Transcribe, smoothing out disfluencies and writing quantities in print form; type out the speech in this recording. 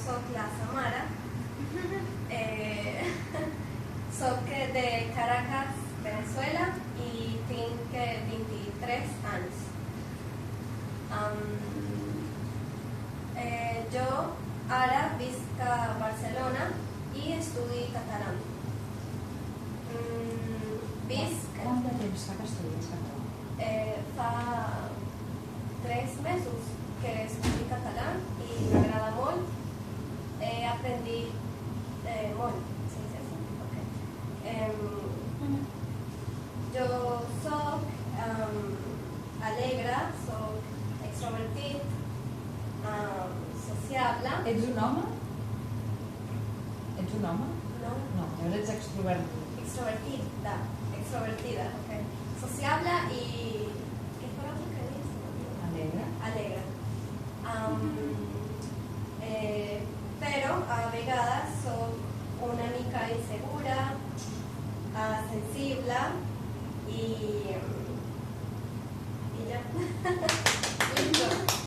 soc la Samara, soc de Caracas, Venezuela, i tinc 23 anys. Jo ara visc a Barcelona i estudi català. Quant de temps fa que estudies català? Fa 3 mesos que estudi català i m'agrada molt. He aprendit molt. Sí, sí, sí. Okay. Jo soc alegre, soc extrovertit, sociable. Ets un home? Ets un home? No, No, llavors ets extrovertit. extrovertida, okay. Sociable i... què fue l'altre que dius? Alegre. Alegre. Però a vegades soc una mica insegura, sensible i